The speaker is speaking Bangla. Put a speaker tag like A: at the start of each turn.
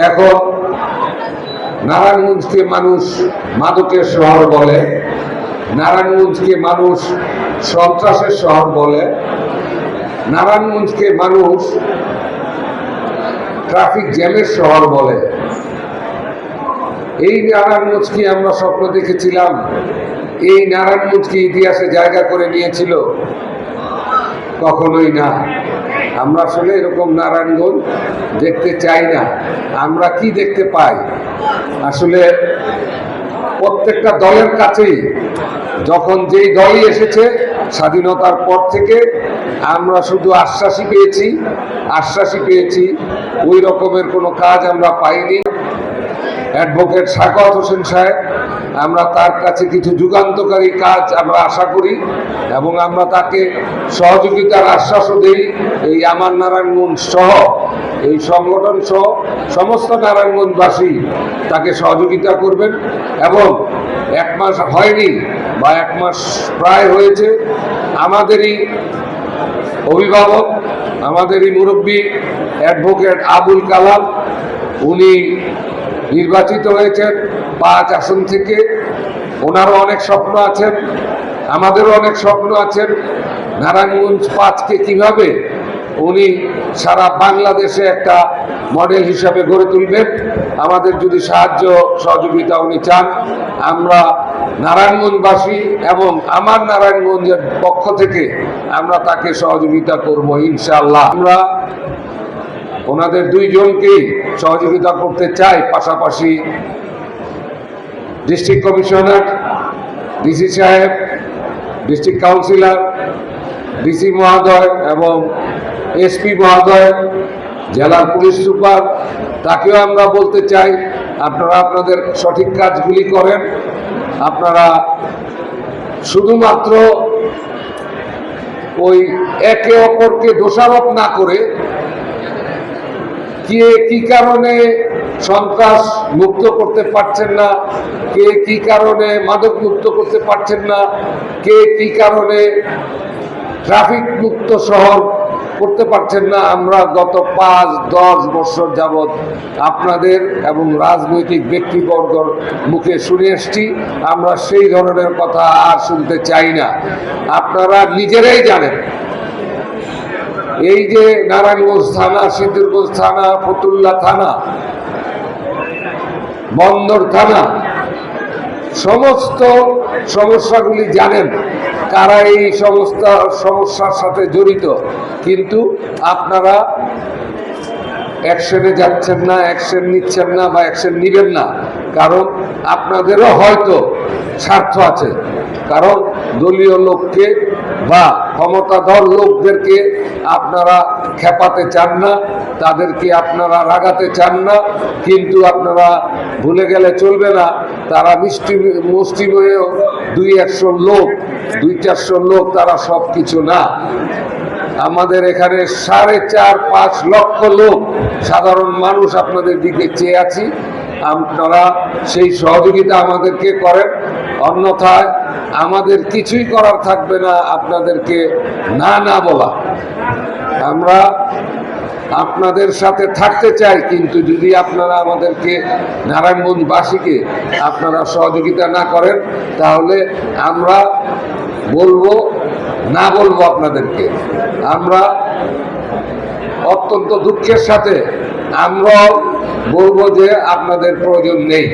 A: এখন নারায়ণগঞ্জকে মানুষ মাদকের শহর বলে, নারায়ণগঞ্জকে মানুষ সন্ত্রাসের শহর বলে, নারায়ণগঞ্জকে মানুষ ট্রাফিক জ্যামের শহর বলে। এই নারায়ণগঞ্জকে আমরা স্বপ্ন দেখেছিলাম, এই নারায়ণগঞ্জকে ইতিহাসে জায়গা করে নিয়েছিল? কখনোই না। আমরা আসলে এরকম নারায়ণগঞ্জ দেখতে চাই না। আমরা কি দেখতে পাই? আসলে প্রত্যেকটা দলের কাছেই, যখন যেই দলই এসেছে স্বাধীনতার পর থেকে, আমরা শুধু আশ্বাসই পেয়েছি, ওই রকমের কোনো কাজ আমরা পাইনি। অ্যাডভোকেট সাখাওয়াত হোসেন সাহেব, আমরা তার কাছে কিছু যুগান্তকারী কাজ আমরা আশা করি এবং আমরা তাকে সহযোগিতার আশ্বাসও দিই। এই আমার নারায়ণগঞ্জ সহ, এই সংগঠন সহ সমস্ত নারায়ণগঞ্জবাসী তাকে সহযোগিতা করবেন। এবং 1 মাস হয়নি বা 1 মাস প্রায় হয়েছে, আমাদেরই অভিভাবক, আমাদেরই মুরব্বী অ্যাডভোকেট আবুল কালাম, উনি নির্বাচিত হয়েছেন 5 আসন থেকে। ওনারও অনেক স্বপ্ন আছেন, আমাদেরও অনেক স্বপ্ন আছেন। নারায়ণগঞ্জ 5কে কিভাবে উনি সারা বাংলাদেশে একটা মডেল হিসাবে গড়ে তুলবেন, আমাদের যদি সাহায্য সহযোগিতা উনি চান, আমরা নারায়ণগঞ্জবাসী এবং আমার নারায়ণগঞ্জের পক্ষ থেকে আমরা তাকে সহযোগিতা করব ইনশাআল্লাহ। আমরা ওনাদের 2 জনকেই সহযোগিতা করতে চাই। পাশাপাশি ডিস্ট্রিক্ট কমিশনার, ডিসি সাহেব, ডিস্ট্রিক্ট কাউন্সিলর, ডিসি মহোদয় এবং এসপি মহোদয়, জেলার পুলিশ সুপার, তাকেও আমরা বলতে চাই, আপনারা আপনাদের সঠিক কাজগুলি করেন। আপনারা শুধুমাত্র ওই একে অপরকে দোষারোপ না করে, কে কি কারণে সন্ত্রাস মুক্ত করতে পারছেন না, কে কি কারণে মাদক মুক্ত করতে পারছেন না, কে কি কারণে ট্রাফিক মুক্ত শহর করতে পারছেন না, আমরা গত 5-10 বছর যাবৎ আপনাদের এবং রাজনৈতিক ব্যক্তিবর্গর মুখে শুনে এসছি। আমরা সেই ধরনের কথা আর শুনতে চাই না। আপনারা নিজেরাই জানেন, এই যে নারায়ণগঞ্জ থানা, সিদ্ধিরগঞ্জ থানা, ফতুল্লা থানা, বন্দর থানা, সমস্ত সমস্যাগুলি জানেন, কারা এই সমস্ত সমস্যার সাথে জড়িত। কিন্তু আপনারা অ্যাকশনে যাচ্ছেন না, অ্যাকশন নিচ্ছেন না বা অ্যাকশন নিবেন না, কারণ আপনাদেরও হয়তো স্বার্থ আছে। কারণ দলীয় লোককে বা ক্ষমতাধর লোকদেরকে আপনারা খেপাতে চান না, তাদেরকে আপনারা রাগাতে চান না। কিন্তু আপনারা ভুলে গেলে চলবে না, তারা মুষ্টিমেয় 200-100 লোক, 200-400 লোক, তারা সব কিছু না। আমাদের এখানে 4.5-5 লক্ষ লোক, সাধারণ মানুষ আপনাদের দিকে চেয়ে আছি। আপনারা সেই সহযোগিতা আমাদেরকে করেন, অন্যথায় আমাদের কিছুই করার থাকবে না আপনাদেরকে না বলা। আমরা আপনাদের সাথে থাকতে চাই, কিন্তু যদি আপনারা আমাদেরকে, নারায়ণগঞ্জবাসীকে আপনারা সহযোগিতা না করেন, তাহলে আমরা বলবো আপনাদেরকে। আমরা অত্যন্ত দুঃখের সাথে আমরাও বলবো যে আপনাদের প্রয়োজন নেই।